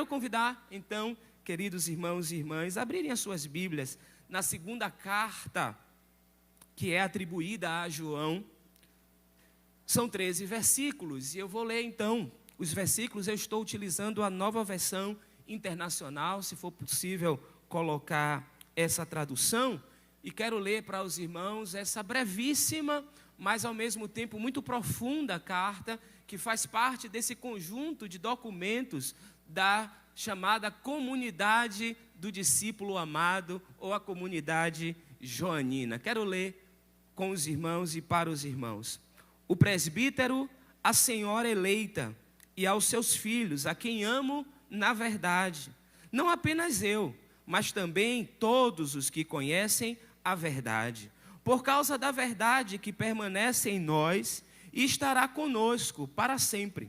Quero convidar, então, queridos irmãos e irmãs, a abrirem as suas Bíblias na segunda carta que é atribuída a João. São 13 versículos, e eu vou ler, então, os versículos. Eu estou utilizando a Nova Versão Internacional, se for possível colocar essa tradução, e quero ler para os irmãos essa brevíssima, mas ao mesmo tempo muito profunda carta, que faz parte desse conjunto de documentos da chamada comunidade do discípulo amado, ou a comunidade joanina. Quero ler com os irmãos e para os irmãos. O presbítero, a senhora eleita, e aos seus filhos, a quem amo na verdade, não apenas eu, mas também todos os que conhecem a verdade, por causa da verdade que permanece em nós e estará conosco para sempre.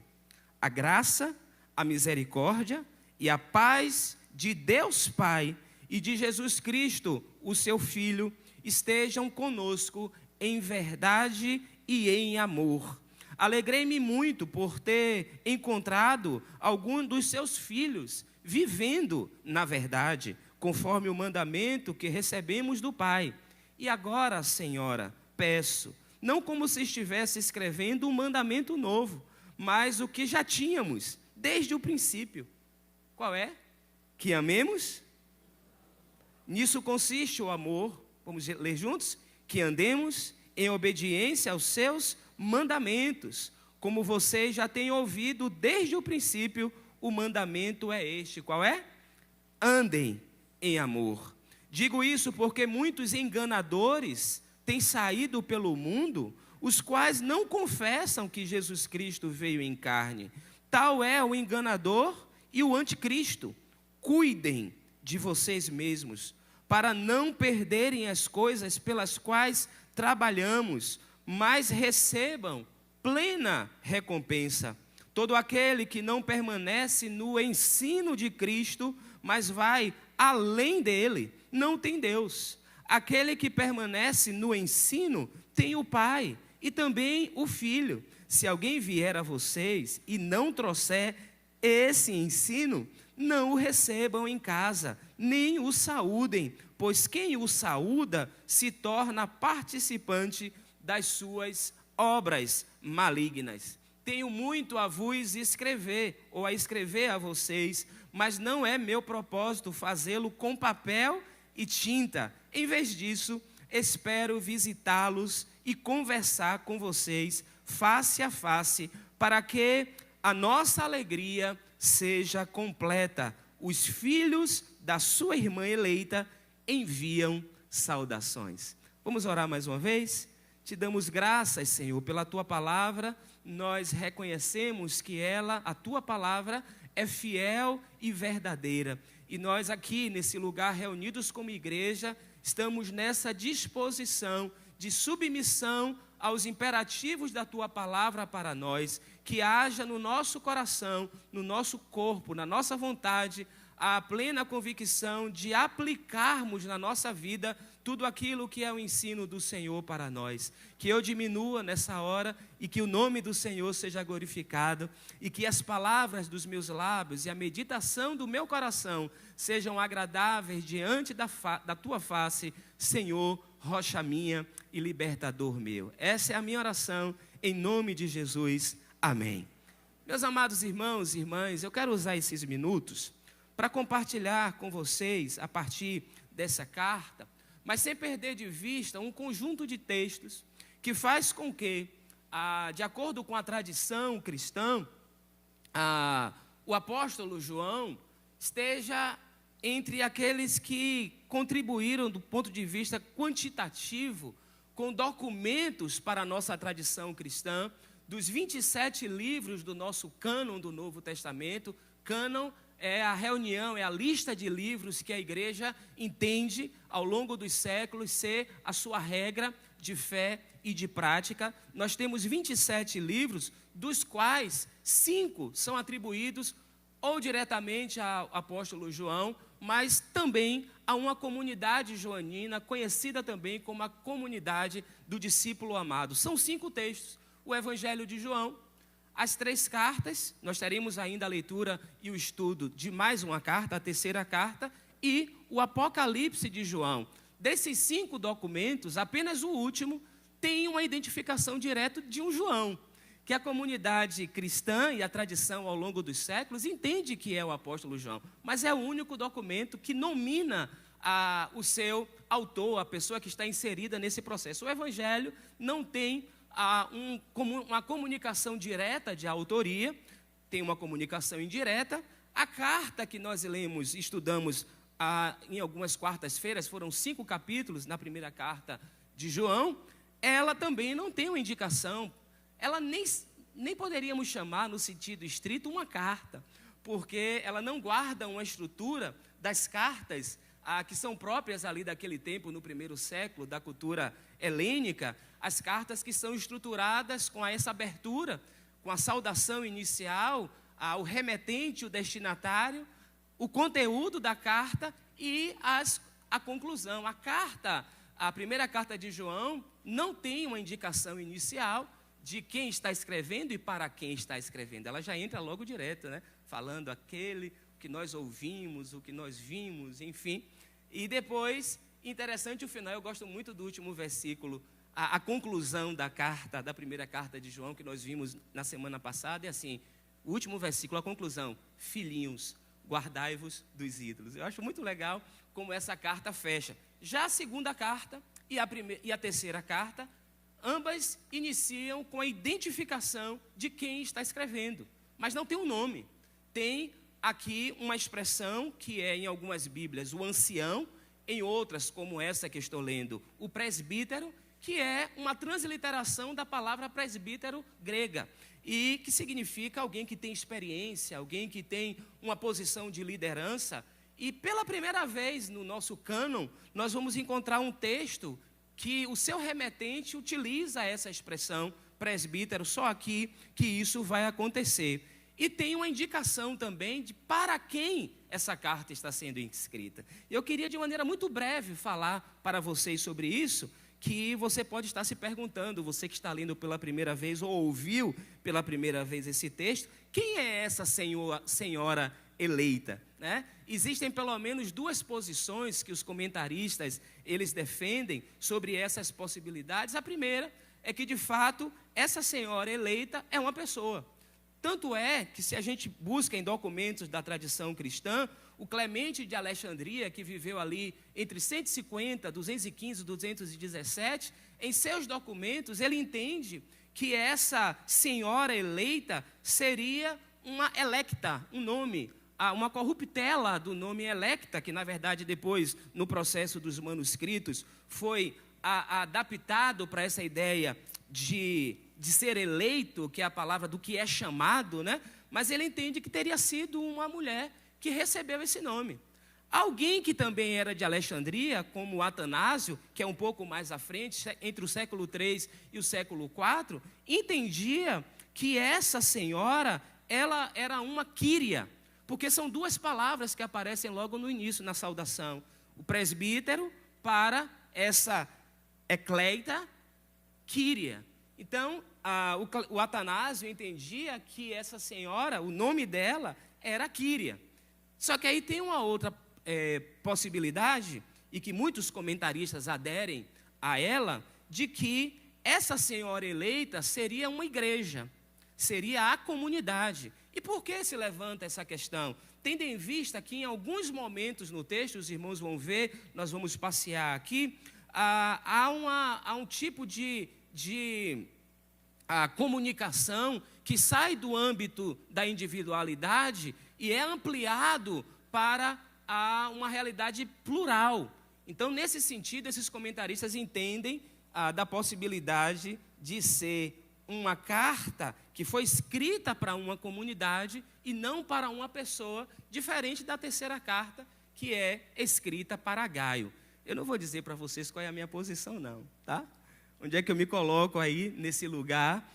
A graça, a misericórdia e a paz de Deus Pai e de Jesus Cristo, o seu Filho, estejam conosco em verdade e em amor. Alegrei-me muito por ter encontrado algum dos seus filhos vivendo na verdade, conforme o mandamento que recebemos do Pai. E agora, Senhora, peço, não como se estivesse escrevendo um mandamento novo, mas o que já tínhamos desde o princípio. Qual é? Que amemos? Nisso consiste o amor. Vamos ler juntos? Que andemos em obediência aos seus mandamentos. Como vocês já têm ouvido desde o princípio, o mandamento é este. Qual é? Andem em amor. Digo isso porque muitos enganadores têm saído pelo mundo, os quais não confessam que Jesus Cristo veio em carne. Tal é o enganador e o anticristo. Cuidem de vocês mesmos, para não perderem as coisas pelas quais trabalhamos, mas recebam plena recompensa. Todo aquele que não permanece no ensino de Cristo, mas vai além dele, não tem Deus. Aquele que permanece no ensino tem o Pai e também o Filho. Se alguém vier a vocês e não trouxer esse ensino, não o recebam em casa, nem o saúdem, pois quem o saúda se torna participante das suas obras malignas. Tenho muito a vos escrever, ou a escrever a vocês, mas não é meu propósito fazê-lo com papel e tinta. Em vez disso, espero visitá-los e conversar com vocês face a face, para que a nossa alegria seja completa. Os filhos da sua irmã eleita enviam saudações. Vamos orar mais uma vez? Te damos graças, Senhor, pela tua palavra. Nós reconhecemos que ela, a tua palavra, é fiel e verdadeira. E nós aqui, nesse lugar, reunidos como igreja, estamos nessa disposição de submissão aos imperativos da tua palavra para nós, que haja no nosso coração, no nosso corpo, na nossa vontade, a plena convicção de aplicarmos na nossa vida tudo aquilo que é o ensino do Senhor para nós. Que eu diminua nessa hora e que o nome do Senhor seja glorificado e que as palavras dos meus lábios e a meditação do meu coração sejam agradáveis diante da tua face, Senhor, rocha minha e libertador meu. Essa é a minha oração em nome de Jesus. Amém. Meus amados irmãos e irmãs, eu quero usar esses minutos para compartilhar com vocês, a partir dessa carta, mas sem perder de vista um conjunto de textos que faz com que, de acordo com a tradição cristã, o apóstolo João esteja entre aqueles que contribuíram do ponto de vista quantitativo com documentos para a nossa tradição cristã. Dos 27 livros do nosso cânon do Novo Testamento, cânon é a reunião, é a lista de livros que a igreja entende ao longo dos séculos ser a sua regra de fé e de prática. Nós temos 27 livros, dos quais 5 são atribuídos ou diretamente ao apóstolo João, mas também a uma comunidade joanina, conhecida também como a comunidade do discípulo amado. São 5 textos: o Evangelho de João, as 3 cartas, nós teremos ainda a leitura e o estudo de mais uma carta, a terceira carta, e o Apocalipse de João. Desses 5 documentos, apenas o último tem uma identificação direta de um João, que a comunidade cristã e a tradição ao longo dos séculos entende que é o apóstolo João, mas é o único documento que nomina o seu autor, a pessoa que está inserida nesse processo. O Evangelho não tem uma comunicação direta de autoria, tem uma comunicação indireta. A carta que nós lemos, estudamos em algumas quartas-feiras, foram 5 capítulos na primeira carta de João, ela também não tem uma indicação, ela nem poderíamos chamar, no sentido estrito, uma carta, porque ela não guarda uma estrutura das cartas que são próprias ali daquele tempo, no primeiro século, da cultura helênica, as cartas que são estruturadas com essa abertura, com a saudação inicial, o remetente, o destinatário, o conteúdo da carta e a conclusão. A primeira carta de João não tem uma indicação inicial de quem está escrevendo e para quem está escrevendo. Ela já entra logo direto, né? Falando aquele que nós ouvimos, o que nós vimos, enfim. E depois, interessante o final, eu gosto muito do último versículo, a conclusão da carta, da primeira carta de João, que nós vimos na semana passada, é assim, o último versículo, a conclusão: filhinhos, guardai-vos dos ídolos. Eu acho muito legal como essa carta fecha. Já a segunda carta e a terceira carta, ambas iniciam com a identificação de quem está escrevendo, mas não tem um nome. Tem aqui uma expressão que é, em algumas Bíblias, o ancião, em outras, como essa que estou lendo, o presbítero, que é uma transliteração da palavra presbítero grega, e que significa alguém que tem experiência, alguém que tem uma posição de liderança. E pela primeira vez no nosso cânon, nós vamos encontrar um texto que o seu remetente utiliza essa expressão presbítero, só aqui que isso vai acontecer. E tem uma indicação também de para quem essa carta está sendo escrita. Eu queria, de maneira muito breve, falar para vocês sobre isso, que você pode estar se perguntando, você que está lendo pela primeira vez ou ouviu pela primeira vez esse texto, quem é essa senhora eleita, né? Existem pelo menos 2 posições que os comentaristas eles defendem sobre essas possibilidades. A primeira é que, de fato, essa senhora eleita é uma pessoa. Tanto é que, se a gente busca em documentos da tradição cristã, o Clemente de Alexandria, que viveu ali entre 150, 215 e 217, em seus documentos ele entende que essa senhora eleita seria uma electa, um nome, uma corruptela do nome electa, que na verdade depois, no processo dos manuscritos, foi adaptado para essa ideia de ser eleito, que é a palavra do que é chamado, né? Mas ele entende que teria sido uma mulher que recebeu esse nome. Alguém que também era de Alexandria, como Atanásio, que é um pouco mais à frente, entre o século III e o século IV, entendia que essa senhora, ela era uma Quíria, porque são 2 palavras que aparecem logo no início, na saudação. O presbítero para essa ecleita, Quíria. Então, o Atanásio entendia que essa senhora, o nome dela era Quíria. Só que aí tem uma outra possibilidade, e que muitos comentaristas aderem a ela, de que essa senhora eleita seria uma igreja, seria a comunidade. E por que se levanta essa questão? Tendo em vista que em alguns momentos no texto, os irmãos vão ver, nós vamos passear aqui, há um tipo de comunicação que sai do âmbito da individualidade e é ampliado para uma realidade plural. Então, nesse sentido, esses comentaristas entendem da possibilidade de ser uma carta que foi escrita para uma comunidade e não para uma pessoa, diferente da terceira carta, que é escrita para Gaio. Eu não vou dizer para vocês qual é a minha posição, não, tá? Onde é que eu me coloco aí nesse lugar,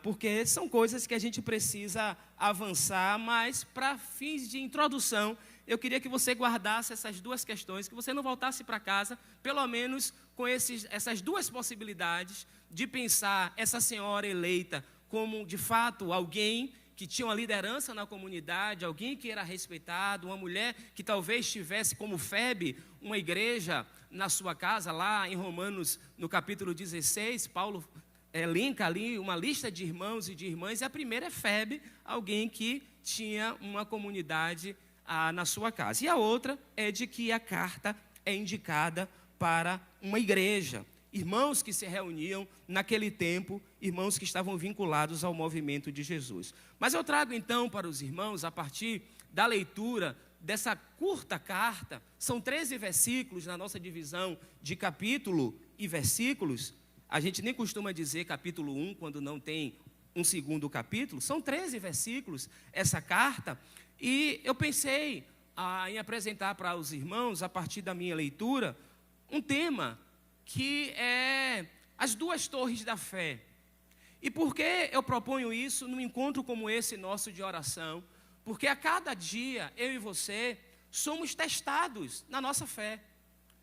porque são coisas que a gente precisa avançar, mas para fins de introdução, eu queria que você guardasse essas 2 questões, que você não voltasse para casa, pelo menos com essas 2 possibilidades de pensar essa senhora eleita como, de fato, alguém que tinha uma liderança na comunidade, alguém que era respeitado, uma mulher que talvez tivesse como Febe uma igreja na sua casa, lá em Romanos, no capítulo 16, Paulo elenca ali uma lista de irmãos e de irmãs, e a primeira é Febe, alguém que tinha uma comunidade na sua casa. E a outra é de que a carta é indicada para uma igreja, irmãos que se reuniam naquele tempo, irmãos que estavam vinculados ao movimento de Jesus. Mas eu trago então para os irmãos, a partir da leitura dessa curta carta, são 13 versículos na nossa divisão de capítulo e versículos. A gente nem costuma dizer capítulo 1 quando não tem um segundo capítulo. São 13 versículos essa carta. E eu pensei em apresentar para os irmãos, a partir da minha leitura, um tema que é as duas torres da fé. E por que eu proponho isso num encontro como esse nosso de oração? Porque a cada dia, eu e você, somos testados na nossa fé.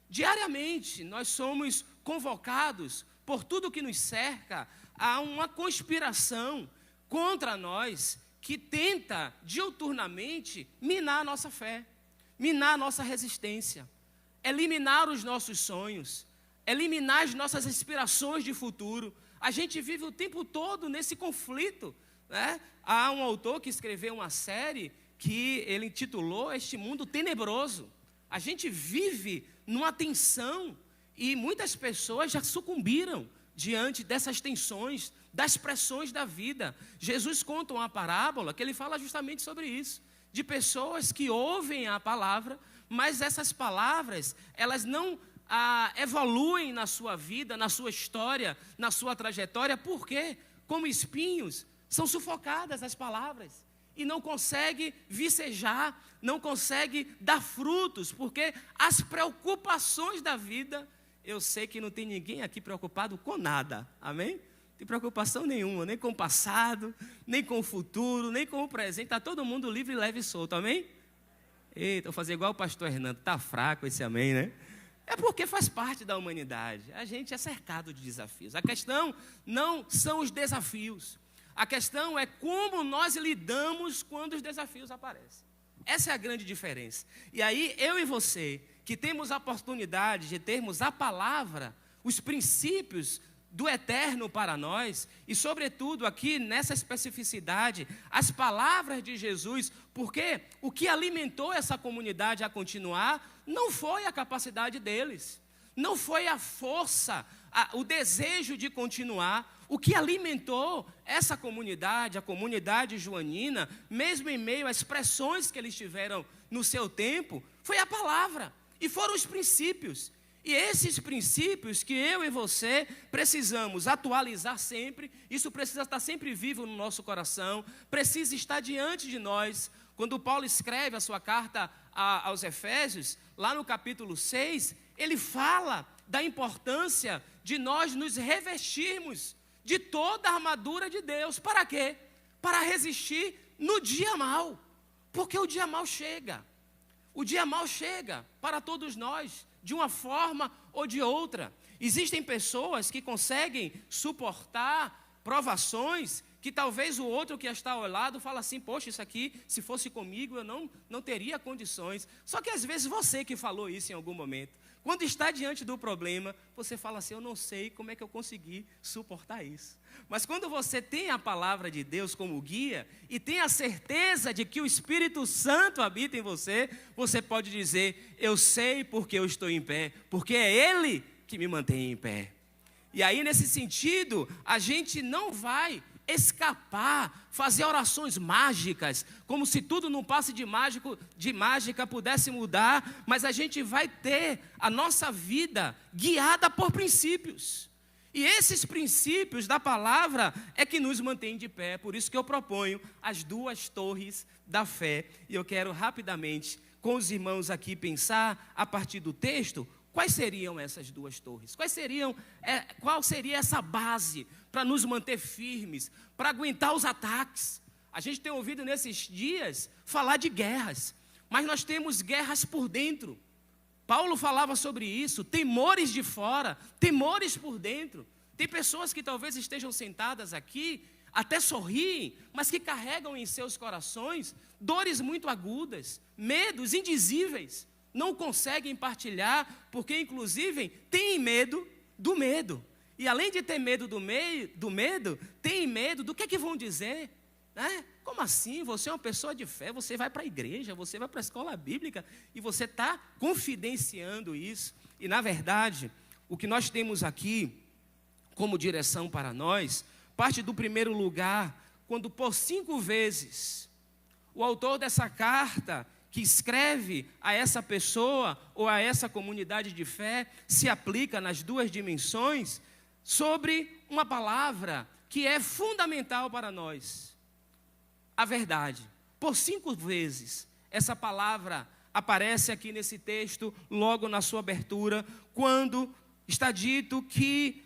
Diariamente, nós somos convocados por tudo que nos cerca a uma conspiração contra nós que tenta, diuturnamente, minar a nossa fé, minar a nossa resistência, eliminar os nossos sonhos, eliminar as nossas aspirações de futuro. A gente vive o tempo todo nesse conflito, né? Há um autor que escreveu uma série que ele intitulou Este Mundo Tenebroso. A gente vive numa tensão e muitas pessoas já sucumbiram diante dessas tensões, das pressões da vida. Jesus conta uma parábola que ele fala justamente sobre isso, de pessoas que ouvem a palavra, mas essas palavras, elas não evoluem na sua vida, na sua história, na sua trajetória, porque, como espinhos, são sufocadas as palavras e não consegue vicejar, não consegue dar frutos, porque as preocupações da vida, eu sei que não tem ninguém aqui preocupado com nada, amém? Não tem preocupação nenhuma, nem com o passado, nem com o futuro, nem com o presente, está todo mundo livre, leve e solto, amém? Eita, vou fazer igual o pastor Hernando, está fraco esse amém, né? É porque faz parte da humanidade, a gente é cercado de desafios. A questão não são os desafios, a questão é como nós lidamos quando os desafios aparecem. Essa é a grande diferença. E aí, eu e você, que temos a oportunidade de termos a palavra, os princípios do eterno para nós, e sobretudo aqui nessa especificidade, as palavras de Jesus, porque o que alimentou essa comunidade a continuar não foi a capacidade deles, não foi a força, o desejo de continuar. O que alimentou essa comunidade, a comunidade joanina, mesmo em meio às pressões que eles tiveram no seu tempo, foi a palavra, e foram os princípios. E esses princípios que eu e você precisamos atualizar sempre, isso precisa estar sempre vivo no nosso coração, precisa estar diante de nós. Quando Paulo escreve a sua carta aos Efésios, lá no capítulo 6, ele fala da importância de nós nos revestirmos de toda a armadura de Deus. Para quê? Para resistir no dia mau, porque o dia mau chega. O dia mau chega para todos nós, de uma forma ou de outra. Existem pessoas que conseguem suportar provações que talvez o outro que está ao lado fala assim, poxa, isso aqui, se fosse comigo, eu não teria condições. Só que às vezes você que falou isso em algum momento, quando está diante do problema, você fala assim, eu não sei como é que eu consegui suportar isso. Mas quando você tem a palavra de Deus como guia e tem a certeza de que o Espírito Santo habita em você, você pode dizer, eu sei porque eu estou em pé, porque é Ele que me mantém em pé. E aí, nesse sentido, a gente não vai escapar, fazer orações mágicas, como se tudo num passe de mágica pudesse mudar, mas a gente vai ter a nossa vida guiada por princípios. E esses princípios da palavra é que nos mantém de pé. Por isso que eu proponho as duas torres da fé. E eu quero rapidamente, com os irmãos aqui, pensar a partir do texto, quais seriam essas duas torres? Qual seria essa base para nos manter firmes, para aguentar os ataques? A gente tem ouvido nesses dias falar de guerras, mas nós temos guerras por dentro. Paulo falava sobre isso, temores de fora, temores por dentro. Tem pessoas que talvez estejam sentadas aqui, até sorriem, mas que carregam em seus corações dores muito agudas, medos indizíveis, não conseguem partilhar, porque inclusive têm medo do medo. E além de ter medo do medo, têm medo do que vão dizer. Né? Como assim? Você é uma pessoa de fé, você vai para a igreja, você vai para a escola bíblica e você está confidenciando isso. E na verdade, o que nós temos aqui como direção para nós, parte do primeiro lugar, quando por 5 vezes o autor dessa carta, que escreve a essa pessoa ou a essa comunidade de fé, se aplica nas 2 dimensões, sobre uma palavra que é fundamental para nós, a verdade. Por 5 vezes, essa palavra aparece aqui nesse texto, logo na sua abertura, quando está dito que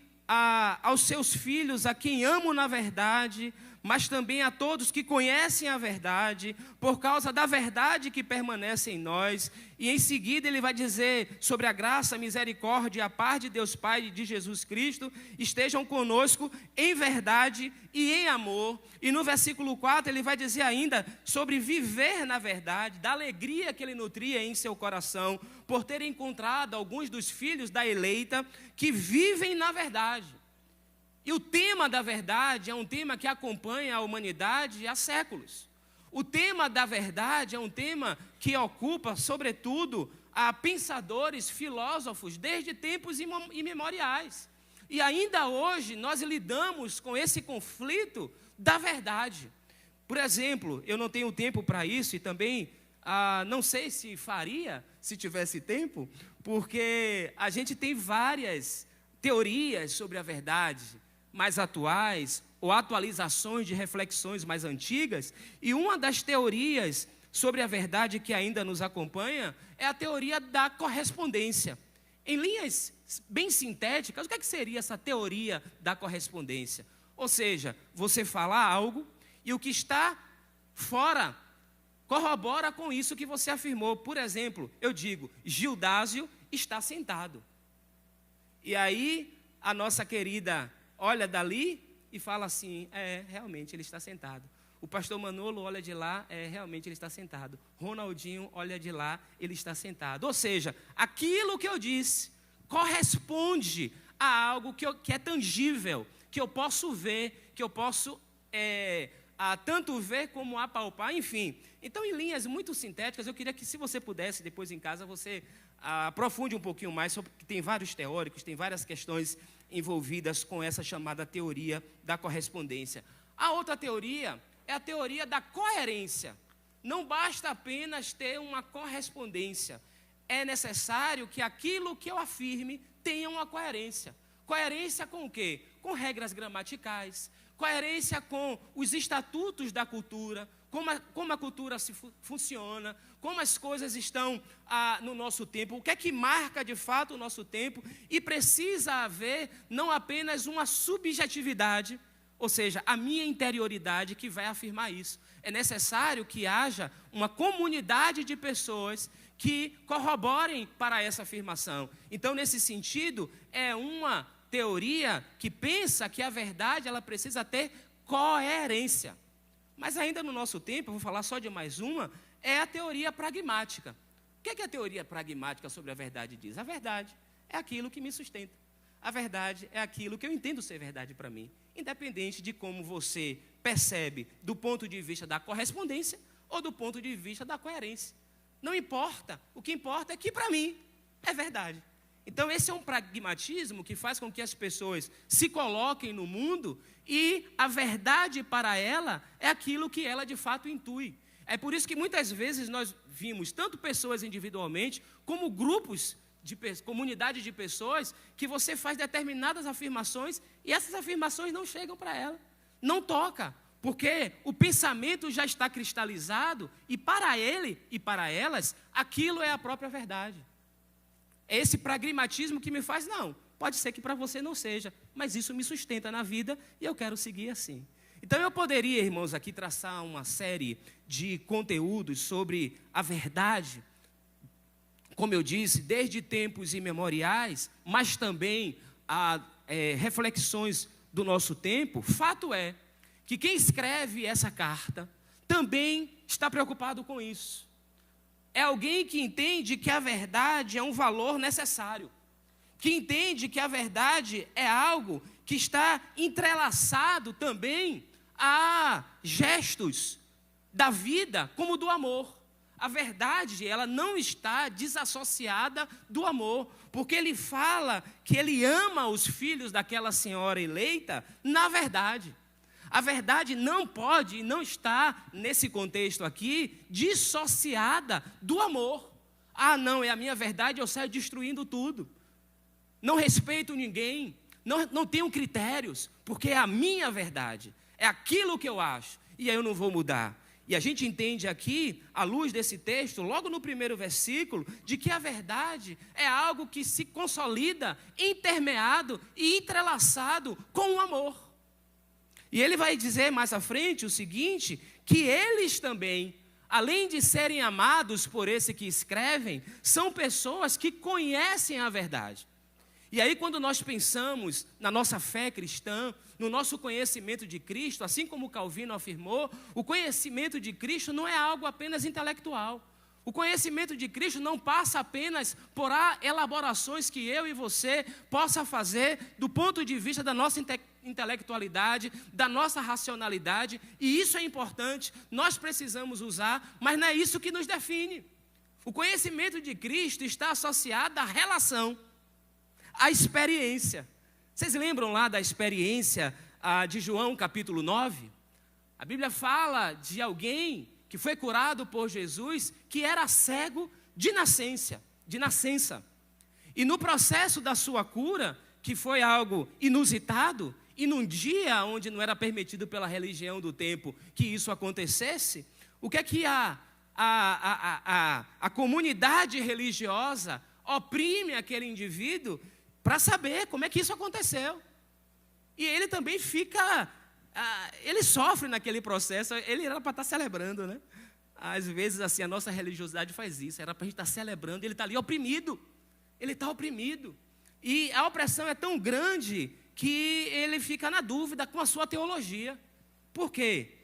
aos seus filhos, a quem amo na verdade, mas também a todos que conhecem a verdade, por causa da verdade que permanece em nós. E em seguida ele vai dizer sobre a graça, a misericórdia e a paz de Deus Pai e de Jesus Cristo, estejam conosco em verdade e em amor. E no versículo 4 ele vai dizer ainda sobre viver na verdade, da alegria que ele nutria em seu coração, por ter encontrado alguns dos filhos da eleita que vivem na verdade. E o tema da verdade é um tema que acompanha a humanidade há séculos. O tema da verdade é um tema que ocupa, sobretudo, a pensadores, filósofos, desde tempos imemoriais. E ainda hoje nós lidamos com esse conflito da verdade. Por exemplo, eu não tenho tempo para isso e também não sei se faria, se tivesse tempo, porque a gente tem várias teorias sobre a verdade, mais atuais, ou atualizações de reflexões mais antigas, e uma das teorias sobre a verdade que ainda nos acompanha é a teoria da correspondência. Em linhas bem sintéticas, o que seria essa teoria da correspondência? Ou seja, você fala algo e o que está fora corrobora com isso que você afirmou. Por exemplo, eu digo, Gildásio está sentado. E aí, a nossa querida olha dali e fala assim, realmente ele está sentado. O pastor Manolo olha de lá, realmente ele está sentado. Ronaldinho olha de lá, ele está sentado. Ou seja, aquilo que eu disse corresponde a algo que é tangível, que eu posso ver, que eu posso tanto ver como apalpar, enfim. Então, em linhas muito sintéticas, eu queria que, se você pudesse, depois em casa, você aprofunde um pouquinho mais, porque tem vários teóricos, tem várias questões envolvidas com essa chamada teoria da correspondência. A outra teoria é a teoria da coerência. Não basta apenas ter uma correspondência. É necessário que aquilo que eu afirme tenha uma coerência. Coerência com o quê? Com regras gramaticais, coerência com os estatutos da cultura, como a cultura funciona, como as coisas estão no nosso tempo, o que é que marca de fato o nosso tempo, e precisa haver não apenas uma subjetividade, ou seja, a minha interioridade que vai afirmar isso. É necessário que haja uma comunidade de pessoas que corroborem para essa afirmação. Então, nesse sentido, é uma teoria que pensa que a verdade ela precisa ter coerência. Mas ainda no nosso tempo, eu vou falar só de mais uma, é a teoria pragmática. O que é que a teoria pragmática sobre a verdade diz? A verdade é aquilo que me sustenta. A verdade é aquilo que eu entendo ser verdade para mim, independente de como você percebe do ponto de vista da correspondência ou do ponto de vista da coerência. Não importa, o que importa é que para mim é verdade. Então esse é um pragmatismo que faz com que as pessoas se coloquem no mundo e a verdade para ela é aquilo que ela de fato intui. É por isso que muitas vezes nós vimos tanto pessoas individualmente como grupos comunidade de pessoas que você faz determinadas afirmações e essas afirmações não chegam para ela, não toca, porque o pensamento já está cristalizado e para ele e para elas aquilo é a própria verdade. É esse pragmatismo que me faz, não, pode ser que para você não seja, mas isso me sustenta na vida e eu quero seguir assim. Então eu poderia, irmãos, aqui traçar uma série de conteúdos sobre a verdade, como eu disse, desde tempos imemoriais, mas também reflexões do nosso tempo. Fato é que quem escreve essa carta também está preocupado com isso. É alguém que entende que a verdade é um valor necessário, que entende que a verdade é algo que está entrelaçado também a gestos da vida como do amor. A verdade, ela não está desassociada do amor, porque ele fala que ele ama os filhos daquela senhora eleita na verdade. A verdade não pode e não está, nesse contexto aqui, dissociada do amor. Ah, não, é a minha verdade, eu saio destruindo tudo. Não respeito ninguém, não tenho critérios, porque é a minha verdade, é aquilo que eu acho, e aí eu não vou mudar. E a gente entende aqui, à luz desse texto, logo no primeiro versículo, de que a verdade é algo que se consolida, intermeado e entrelaçado com o amor. E ele vai dizer mais à frente o seguinte, que eles também, além de serem amados por esse que escrevem, são pessoas que conhecem a verdade. E aí, quando nós pensamos na nossa fé cristã, no nosso conhecimento de Cristo, assim como Calvino afirmou, o conhecimento de Cristo não é algo apenas intelectual. O conhecimento de Cristo não passa apenas por elaborações que eu e você possa fazer do ponto de vista da nossa intelectualidade, da nossa racionalidade, e isso é importante, nós precisamos usar, mas não é isso que nos define. O conhecimento de Cristo está associado à relação, à experiência. Vocês lembram lá da experiência de João capítulo 9? A Bíblia fala de alguém que foi curado por Jesus, que era cego de nascença. E no processo da sua cura, que foi algo inusitado, e num dia onde não era permitido pela religião do tempo que isso acontecesse, o que é que a comunidade religiosa oprime aquele indivíduo para saber como é que isso aconteceu. E ele também ele sofre naquele processo, ele era para estar celebrando, né? Às vezes, assim, a nossa religiosidade faz isso, era para a gente estar celebrando, ele está ali oprimido, ele está oprimido. E a opressão é tão grande que ele fica na dúvida com a sua teologia. Por quê?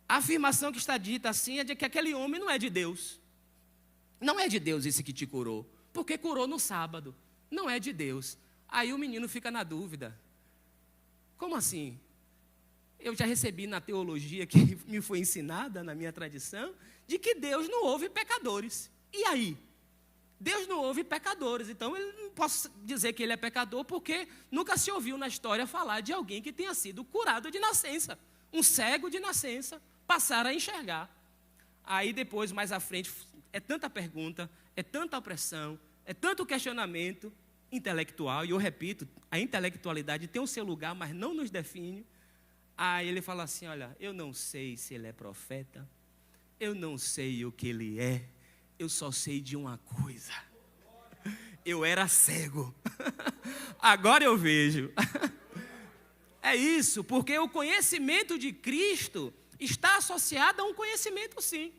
A afirmação que está dita assim é de que aquele homem não é de Deus. Não é de Deus esse que te curou, porque curou no sábado. Não é de Deus. Aí o menino fica na dúvida. Como assim? Eu já recebi na teologia que me foi ensinada, na minha tradição, de que Deus não ouve pecadores. E aí? Deus não ouve pecadores, então eu não posso dizer que ele é pecador, porque nunca se ouviu na história falar de alguém que tenha sido curado de nascença. Um cego de nascença, passar a enxergar. Aí depois, mais à frente, é tanta pergunta, é tanta opressão, é tanto questionamento intelectual, e eu repito, a intelectualidade tem o seu lugar, mas não nos define. Aí ele fala assim, olha, eu não sei se ele é profeta, eu não sei o que ele é, eu só sei de uma coisa, eu era cego, agora eu vejo. É isso, porque o conhecimento de Cristo está associado a um conhecimento sim.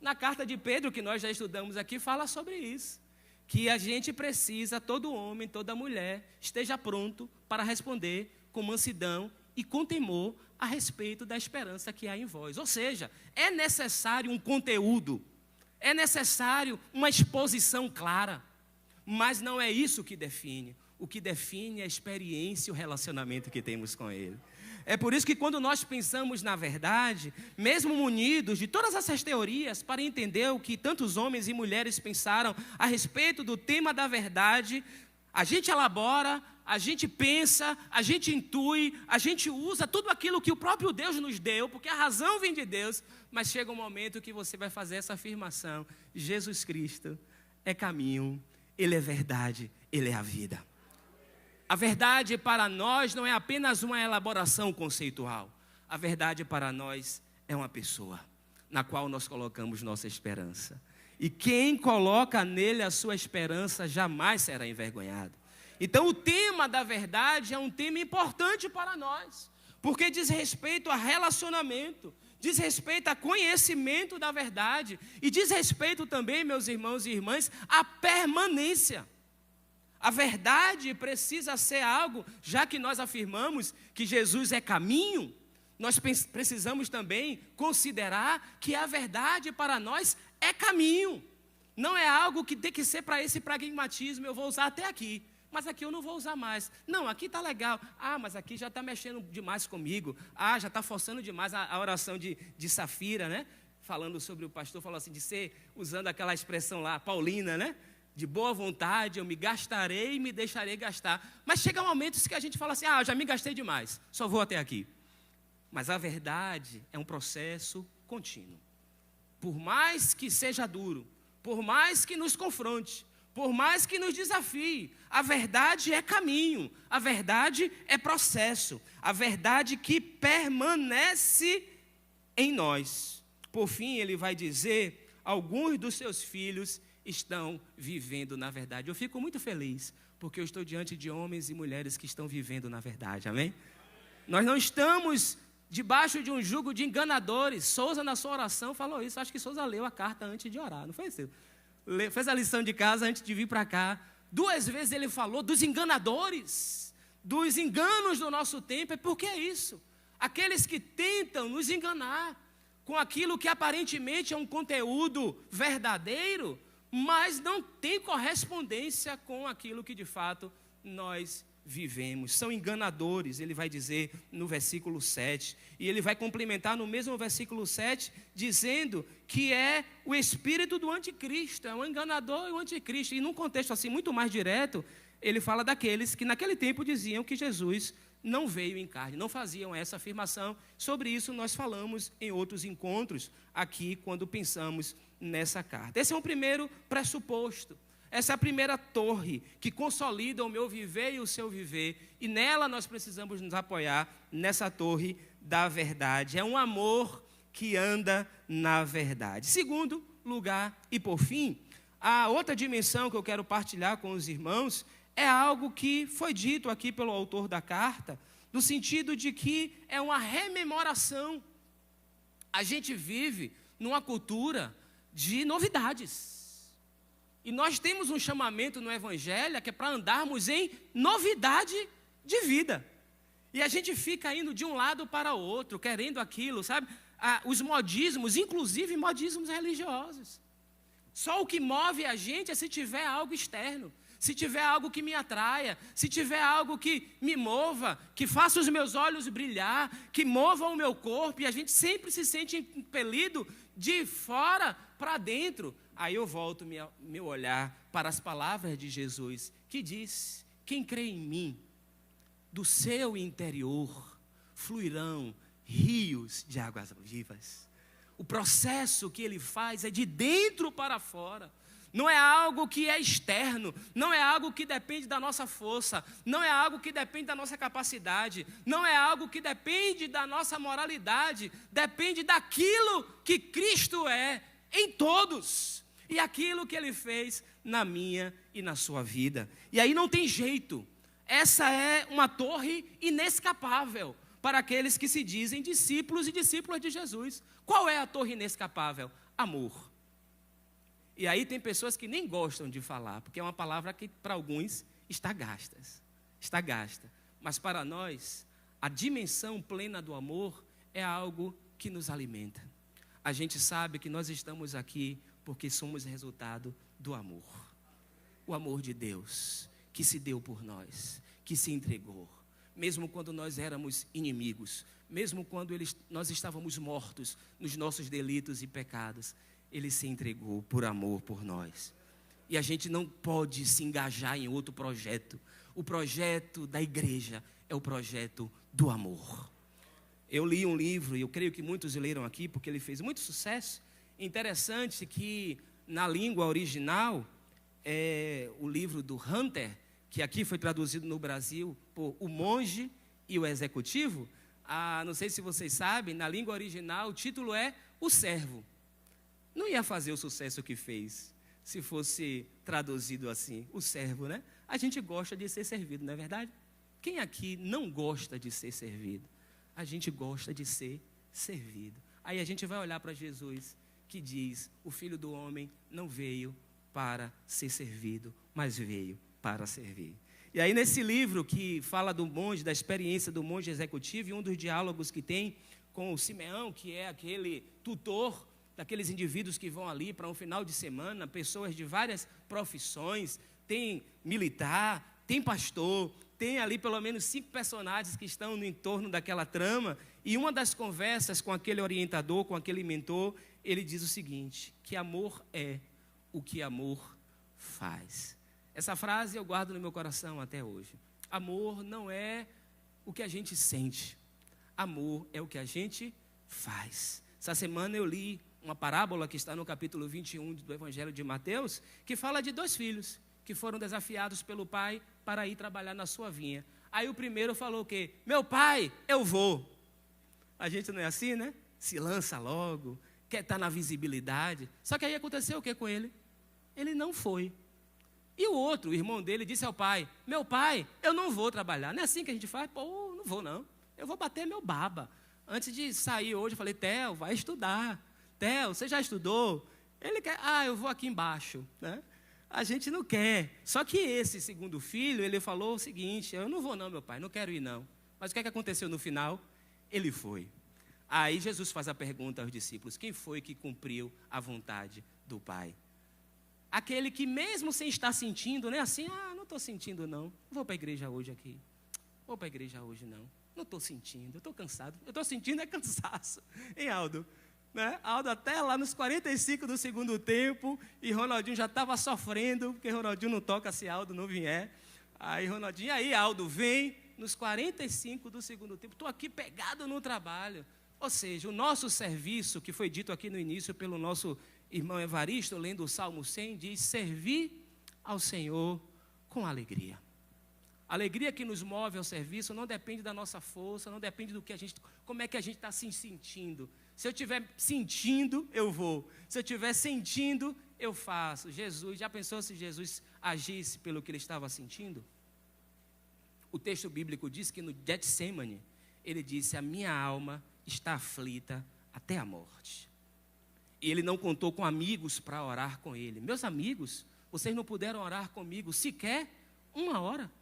Na carta de Pedro, que nós já estudamos aqui, fala sobre isso. Que a gente precisa, todo homem, toda mulher, esteja pronto para responder com mansidão e com temor a respeito da esperança que há em vós. Ou seja, é necessário um conteúdo, é necessário uma exposição clara, mas não é isso que define. O que define é a experiência e o relacionamento que temos com Ele. É por isso que quando nós pensamos na verdade, mesmo munidos de todas essas teorias para entender o que tantos homens e mulheres pensaram a respeito do tema da verdade, a gente elabora, a gente pensa, a gente intui, a gente usa tudo aquilo que o próprio Deus nos deu, porque a razão vem de Deus, mas chega um momento que você vai fazer essa afirmação: Jesus Cristo é caminho, Ele é verdade, Ele é a vida. A verdade para nós não é apenas uma elaboração conceitual. A verdade para nós é uma pessoa na qual nós colocamos nossa esperança. E quem coloca nele a sua esperança jamais será envergonhado. Então o tema da verdade é um tema importante para nós, porque diz respeito a relacionamento, diz respeito a conhecimento da verdade e diz respeito também, meus irmãos e irmãs, à permanência. A verdade precisa ser algo, já que nós afirmamos que Jesus é caminho, nós precisamos também considerar que a verdade para nós é caminho. Não é algo que tem que ser para esse pragmatismo, eu vou usar até aqui, mas aqui eu não vou usar mais. Não, aqui está legal. Mas aqui já está mexendo demais comigo. Já está forçando demais a oração de Safira, né? Falando sobre o pastor, falou assim, usando aquela expressão lá, paulina, né? De boa vontade, eu me gastarei e me deixarei gastar. Mas chega momentos que a gente fala assim, já me gastei demais, só vou até aqui. Mas a verdade é um processo contínuo. Por mais que seja duro, por mais que nos confronte, por mais que nos desafie, a verdade é caminho, a verdade é processo, a verdade que permanece em nós. Por fim, ele vai dizer, alguns dos seus filhos estão vivendo na verdade. Eu fico muito feliz, porque eu estou diante de homens e mulheres que estão vivendo na verdade, amém? Nós não estamos debaixo de um jugo de enganadores. Souza, na sua oração, falou isso. Acho que Souza leu a carta antes de orar, não foi isso? Fez a lição de casa antes de vir para cá. 2 vezes ele falou dos enganadores, dos enganos do nosso tempo. E por que isso? Aqueles que tentam nos enganar com aquilo que aparentemente é um conteúdo verdadeiro, mas não tem correspondência com aquilo que de fato nós vivemos. São enganadores, ele vai dizer no versículo 7, e ele vai complementar no mesmo versículo 7, dizendo que é o espírito do anticristo, é o enganador e o anticristo. E num contexto assim muito mais direto, ele fala daqueles que naquele tempo diziam que Jesus não veio em carne, não faziam essa afirmação. Sobre isso nós falamos em outros encontros aqui, quando pensamos nessa carta. Esse é um primeiro pressuposto. Essa é a primeira torre que consolida o meu viver e o seu viver. E nela nós precisamos nos apoiar, nessa torre da verdade. É um amor que anda na verdade. Segundo lugar, e por fim, a outra dimensão que eu quero partilhar com os irmãos é algo que foi dito aqui pelo autor da carta, no sentido de que é uma rememoração. A gente vive numa cultura de novidades. E nós temos um chamamento no Evangelho que é para andarmos em novidade de vida. E a gente fica indo de um lado para o outro, querendo aquilo, sabe? Os modismos, inclusive modismos religiosos. Só o que move a gente é se tiver algo externo, se tiver algo que me atraia, se tiver algo que me mova, que faça os meus olhos brilhar, que mova o meu corpo, e a gente sempre se sente impelido de fora para dentro. Aí eu volto meu olhar para as palavras de Jesus, que diz, quem crê em mim, do seu interior fluirão rios de águas vivas. O processo que ele faz é de dentro para fora. Não é algo que é externo, não é algo que depende da nossa força, não é algo que depende da nossa capacidade, não é algo que depende da nossa moralidade, depende daquilo que Cristo é em todos e aquilo que Ele fez na minha e na sua vida. E aí não tem jeito, essa é uma torre inescapável para aqueles que se dizem discípulos e discípulas de Jesus. Qual é a torre inescapável? Amor. E aí tem pessoas que nem gostam de falar, porque é uma palavra que para alguns está gasta. Mas para nós, a dimensão plena do amor é algo que nos alimenta. A gente sabe que nós estamos aqui porque somos resultado do amor. O amor de Deus, que se deu por nós, que se entregou. Mesmo quando nós éramos inimigos, mesmo quando nós estávamos mortos nos nossos delitos e pecados, Ele se entregou por amor por nós. E a gente não pode se engajar em outro projeto. O projeto da igreja é o projeto do amor. Eu li um livro, e eu creio que muitos leram aqui, porque ele fez muito sucesso. Interessante que na língua original, o livro do Hunter, que aqui foi traduzido no Brasil por O Monge e o Executivo, não sei se vocês sabem, na língua original o título é O Servo. Não ia fazer o sucesso que fez, se fosse traduzido assim, o servo, né? A gente gosta de ser servido, não é verdade? Quem aqui não gosta de ser servido? A gente gosta de ser servido. Aí a gente vai olhar para Jesus, que diz, o Filho do Homem não veio para ser servido, mas veio para servir. E aí nesse livro que fala do monge, da experiência do monge executivo, e um dos diálogos que tem com o Simeão, que é aquele tutor daqueles indivíduos que vão ali para um final de semana, pessoas de várias profissões, tem militar, tem pastor, tem ali pelo menos 5 personagens que estão no entorno daquela trama, e uma das conversas com aquele orientador, com aquele mentor, ele diz o seguinte, que amor é o que amor faz. Essa frase eu guardo no meu coração até hoje. Amor não é o que a gente sente, amor é o que a gente faz. Essa semana eu li uma parábola que está no capítulo 21 do Evangelho de Mateus, que fala de 2 filhos que foram desafiados pelo pai para ir trabalhar na sua vinha. Aí o primeiro falou o quê? Meu pai, eu vou. A gente não é assim, né? Se lança logo, quer estar na visibilidade. Só que aí aconteceu o que com ele? Ele não foi. E o outro, o irmão dele, disse ao pai, meu pai, eu não vou trabalhar. Não é assim que a gente faz? Pô, não vou não. Eu vou bater meu baba. Antes de sair hoje, eu falei, Theo, vai estudar. Theo, você já estudou? Ele quer, eu vou aqui embaixo, né? A gente não quer. Só que esse segundo filho, ele falou o seguinte, eu não vou não, meu pai, não quero ir não. Mas o que é que aconteceu no final? Ele foi. Aí Jesus faz a pergunta aos discípulos, quem foi que cumpriu a vontade do pai? Aquele que mesmo sem estar sentindo, né, assim, não estou sentindo não, vou para a igreja hoje aqui. Vou para a igreja hoje não estou sentindo, eu estou cansado. Eu estou sentindo é cansaço. Hein, Aldo? Né? Aldo até lá nos 45 do segundo tempo, e Ronaldinho já estava sofrendo, porque Ronaldinho não toca se Aldo não vier. Aí Ronaldinho, aí Aldo vem nos 45 do segundo tempo, estou aqui pegado no trabalho. Ou seja, o nosso serviço, que foi dito aqui no início pelo nosso irmão Evaristo, lendo o Salmo 100, diz, servir ao Senhor com alegria. A alegria que nos move ao serviço não depende da nossa força, não depende do que a gente, como é que a gente está se sentindo. Se eu estiver sentindo, eu vou. Se eu estiver sentindo, eu faço. Jesus, já pensou se Jesus agisse pelo que ele estava sentindo? O texto bíblico diz que no Getsemane, ele disse, a minha alma está aflita até a morte. E ele não contou com amigos para orar com ele. Meus amigos, vocês não puderam orar comigo sequer 1 hora.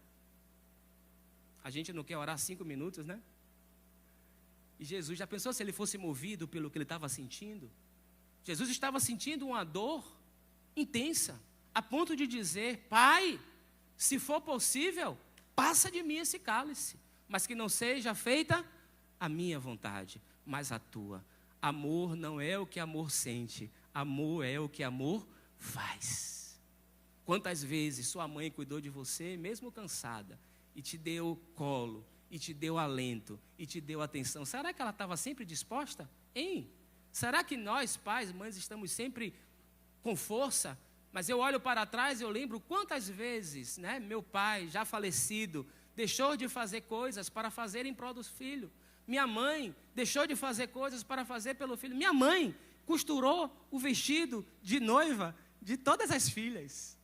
A gente não quer orar 5 minutos, né? E Jesus, já pensou se ele fosse movido pelo que ele estava sentindo? Jesus estava sentindo uma dor intensa, a ponto de dizer, Pai, se for possível, passa de mim esse cálice, mas que não seja feita a minha vontade, mas a tua. Amor não é o que amor sente, amor é o que amor faz. Quantas vezes sua mãe cuidou de você, mesmo cansada, e te deu colo, e te deu alento, e te deu atenção? Será que ela estava sempre disposta? Hein? Será que nós, pais, mães, estamos sempre com força? Mas eu olho para trás e eu lembro quantas vezes, né, meu pai, já falecido, deixou de fazer coisas para fazer em prol dos filhos. Minha mãe deixou de fazer coisas para fazer pelo filho. Minha mãe costurou o vestido de noiva de todas as filhas.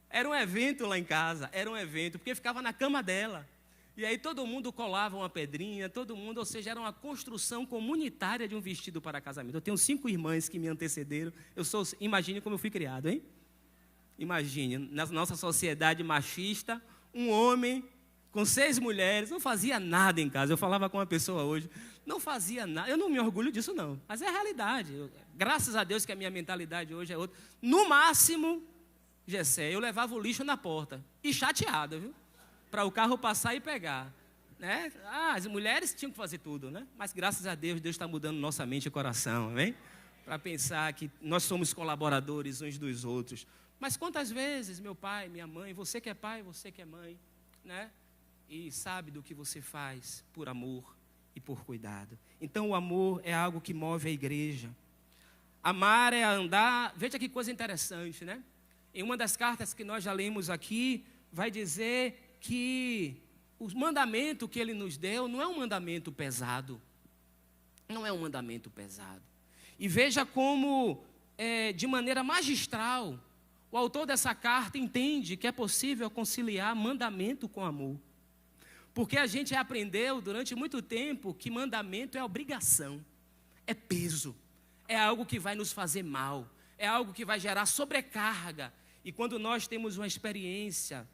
Era um evento lá em casa, era um evento, porque ficava na cama dela. E aí todo mundo colava uma pedrinha, todo mundo, ou seja, era uma construção comunitária de um vestido para casamento. Eu tenho 5 irmãs que me antecederam. Imagine como eu fui criado, hein? Imagine, na nossa sociedade machista, um homem com 6 mulheres, não fazia nada em casa. Eu falava com uma pessoa hoje, não fazia nada. Eu não me orgulho disso não, mas é a realidade. Graças a Deus que a minha mentalidade hoje é outra. No máximo, Gessé, eu levava o lixo na porta, e chateada, viu? Para o carro passar e pegar, né? As mulheres tinham que fazer tudo, né? Mas graças a Deus, Deus está mudando nossa mente e coração, amém? Para pensar que nós somos colaboradores uns dos outros. Mas quantas vezes, meu pai, minha mãe, você que é pai, você que é mãe, né? E sabe do que você faz por amor e por cuidado. Então o amor é algo que move a igreja. Amar é andar, veja que coisa interessante, né? Em uma das cartas que nós já lemos aqui, vai dizer que o mandamento que ele nos deu não é um mandamento pesado. Não é um mandamento pesado. E veja como, de maneira magistral, o autor dessa carta entende que é possível conciliar mandamento com amor. Porque a gente aprendeu durante muito tempo que mandamento é obrigação, é peso, é algo que vai nos fazer mal, é algo que vai gerar sobrecarga. E quando nós temos uma experiência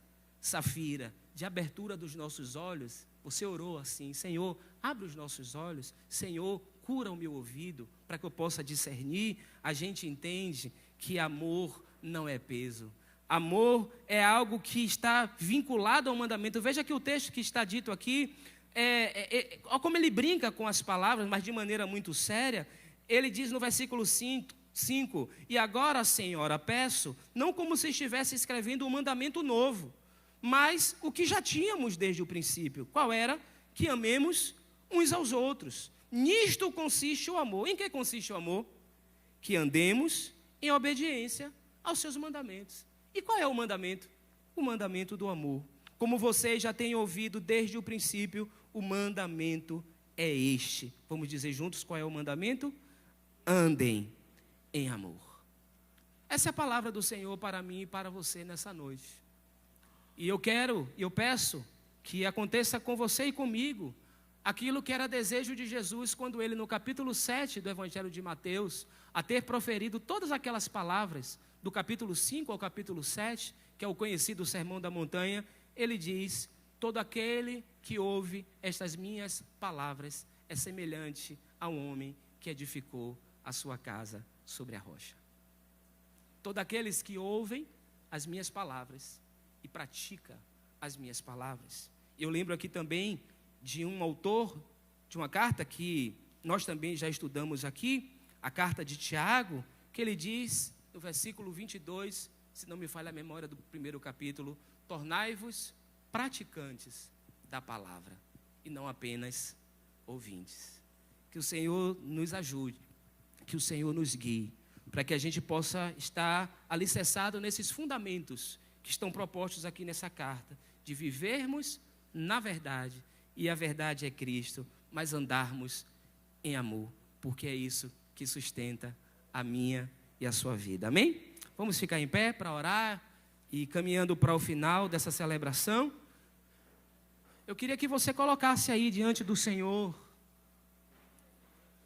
Safira, de abertura dos nossos olhos, você orou assim: Senhor, abre os nossos olhos, Senhor, cura o meu ouvido, para que eu possa discernir. A gente entende que amor não é peso. Amor é algo que está vinculado ao mandamento. Veja que o texto que está dito aqui, olha como ele brinca com as palavras, mas de maneira muito séria. Ele diz no versículo 5: e agora, Senhora, peço, não como se estivesse escrevendo um mandamento novo, mas o que já tínhamos desde o princípio. Qual era? Que amemos uns aos outros. Nisto consiste o amor. Em que consiste o amor? Que andemos em obediência aos seus mandamentos. E qual é o mandamento? O mandamento do amor. Como vocês já têm ouvido desde o princípio, o mandamento é este. Vamos dizer juntos qual é o mandamento? Andem em amor. Essa é a palavra do Senhor para mim e para você nessa noite. E eu peço que aconteça com você e comigo aquilo que era desejo de Jesus quando ele, no capítulo 7 do Evangelho de Mateus, a ter proferido todas aquelas palavras, do capítulo 5 ao capítulo 7, que é o conhecido Sermão da Montanha, ele diz: todo aquele que ouve estas minhas palavras é semelhante a um homem que edificou a sua casa sobre a rocha. Todos aqueles que ouvem as minhas palavras e praticam as minhas palavras. Eu lembro aqui também de um autor, de uma carta que nós também já estudamos aqui, a carta de Tiago, que ele diz, no versículo 22, se não me falha a memória do primeiro capítulo: tornai-vos praticantes da palavra e não apenas ouvintes. Que o Senhor nos ajude, que o Senhor nos guie, para que a gente possa estar alicerçado nesses fundamentos que estão propostos aqui nessa carta, de vivermos na verdade, e a verdade é Cristo, mas andarmos em amor, porque é isso que sustenta a minha e a sua vida. Amém? Vamos ficar em pé para orar e caminhando para o final dessa celebração. Eu queria que você colocasse aí diante do Senhor,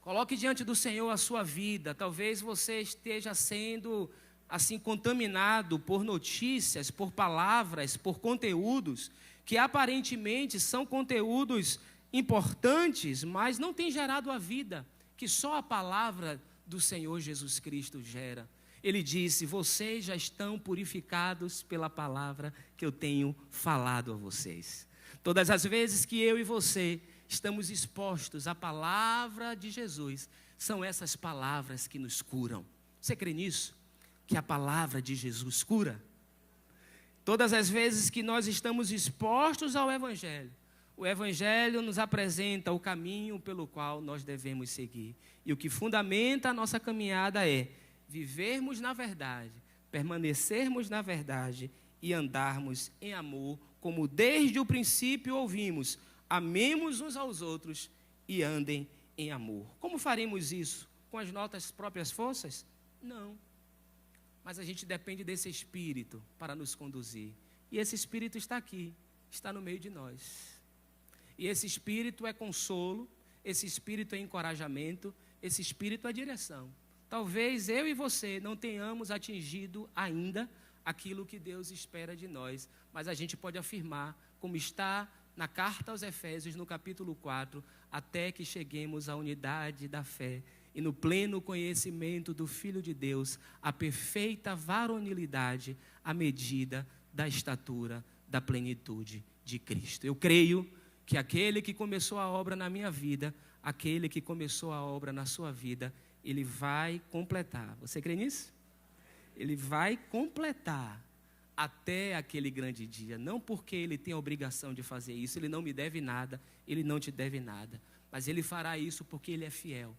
coloque diante do Senhor a sua vida. Talvez você esteja sendo assim contaminado por notícias, por palavras, por conteúdos que aparentemente são conteúdos importantes, mas não tem gerado a vida que só a palavra do Senhor Jesus Cristo gera. Ele disse: vocês já estão purificados pela palavra que eu tenho falado a vocês. Todas as vezes que eu e você estamos expostos à palavra de Jesus, são essas palavras que nos curam. Você crê nisso? Que a palavra de Jesus cura? Todas as vezes que nós estamos expostos ao Evangelho, o Evangelho nos apresenta o caminho pelo qual nós devemos seguir. E o que fundamenta a nossa caminhada é vivermos na verdade, permanecermos na verdade e andarmos em amor, como desde o princípio ouvimos: amemos uns aos outros e andem em amor. Como faremos isso? Com as nossas próprias forças? Não. Mas a gente depende desse Espírito para nos conduzir. E esse Espírito está aqui, está no meio de nós. E esse Espírito é consolo, esse Espírito é encorajamento, esse Espírito é direção. Talvez eu e você não tenhamos atingido ainda aquilo que Deus espera de nós, mas a gente pode afirmar, como está na carta aos Efésios, no capítulo 4, até que cheguemos à unidade da fé e no pleno conhecimento do Filho de Deus, a perfeita varonilidade, à medida da estatura da plenitude de Cristo. Eu creio que aquele que começou a obra na minha vida, aquele que começou a obra na sua vida, ele vai completar. Você crê nisso? Ele vai completar até aquele grande dia. Não porque ele tem a obrigação de fazer isso, ele não me deve nada, ele não te deve nada. Mas ele fará isso porque ele é fiel.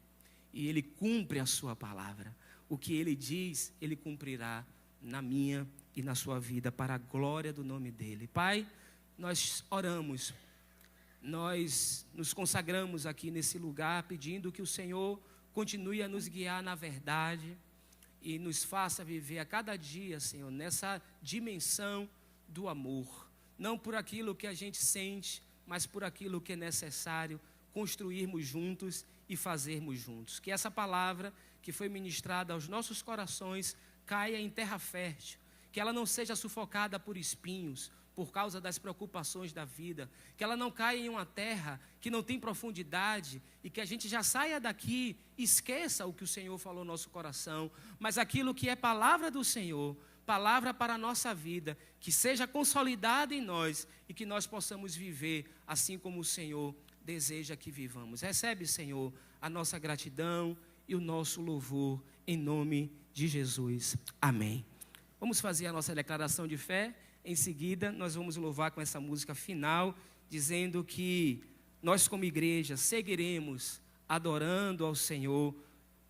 E ele cumpre a sua palavra. O que ele diz, ele cumprirá na minha e na sua vida, para a glória do nome dele. Pai, nós oramos, nós nos consagramos aqui nesse lugar, pedindo que o Senhor continue a nos guiar na verdade e nos faça viver a cada dia, Senhor, nessa dimensão do amor. Não por aquilo que a gente sente, mas por aquilo que é necessário construirmos juntos e fazermos juntos. Que essa palavra que foi ministrada aos nossos corações caia em terra fértil, que ela não seja sufocada por espinhos, por causa das preocupações da vida, que ela não caia em uma terra que não tem profundidade e que a gente já saia daqui e esqueça o que o Senhor falou no nosso coração, mas aquilo que é palavra do Senhor, palavra para a nossa vida, que seja consolidada em nós e que nós possamos viver assim como o Senhor deseja que vivamos. Recebe, Senhor, a nossa gratidão e o nosso louvor em nome de Jesus. Amém. Vamos fazer a nossa declaração de fé. Em seguida, nós vamos louvar com essa música final, dizendo que nós como igreja seguiremos adorando ao Senhor,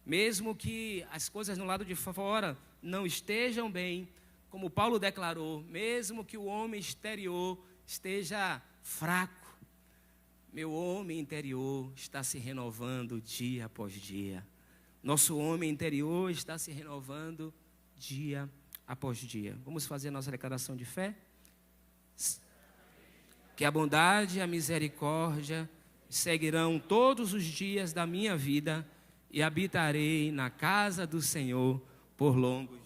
mesmo que as coisas no lado de fora não estejam bem, como Paulo declarou, mesmo que o homem exterior esteja fraco, meu homem interior está se renovando dia após dia. Nosso homem interior está se renovando dia após dia. Vamos fazer a nossa declaração de fé? Que a bondade e a misericórdia seguirão todos os dias da minha vida e habitarei na casa do Senhor por longos dias.